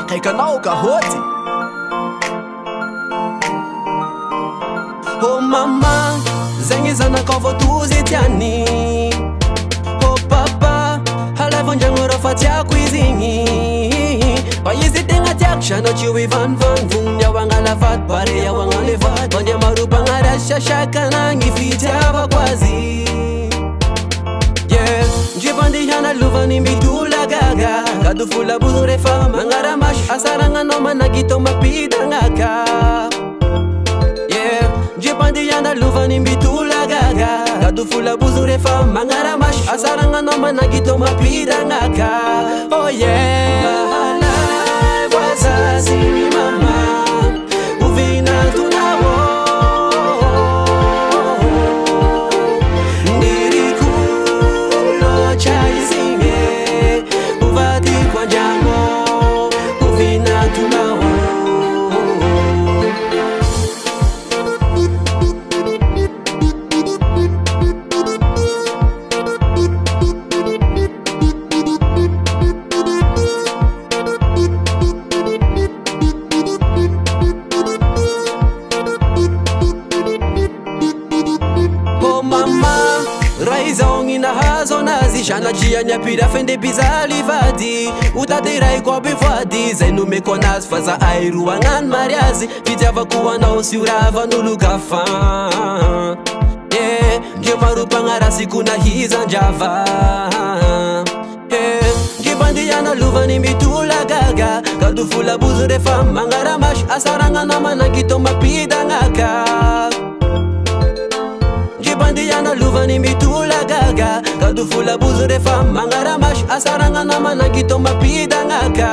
Haikanao kahoty. Oh mama, zegny zanakao vao tozy tiany. Oh papa, halava andragno rô fa tiako izy igny. Fa izy tegna tiako sanao tsy hoe vanivany. Vognony ao agnalafady bare ao agnalefady. Mandeha marobagna rasy sakanagny fitiavako azy. Ndripandihana lovany mitola gaga. Gado folabozo rehefa magnaramasy. Asaragnanao managitao mampidagnaka. Ndripandihana lovany mitola gaga. Gado folabozo rehefa magnaramasy. Asaragnanao managitao mampidagnaka. Oh yeah, mahalay wazazi ni mama. Uvina tunao nahazo nazy sanatria niapira fendebizali vady utaderay koa be voady zay nomeko anazy fa za ay ro agnano mariazy fitiavako anao sy oravan'olo gafa ndre maropagna rasiko nahizandrava ndripandihana lovany mitola gaga gado folabozo rehefa magnaramasy asaragnanao managitao mampidagnaka ndripandihana lovany mitola gaga gado folabozo rehefa magnaramasy asaragnanao managitao mampidagnaka.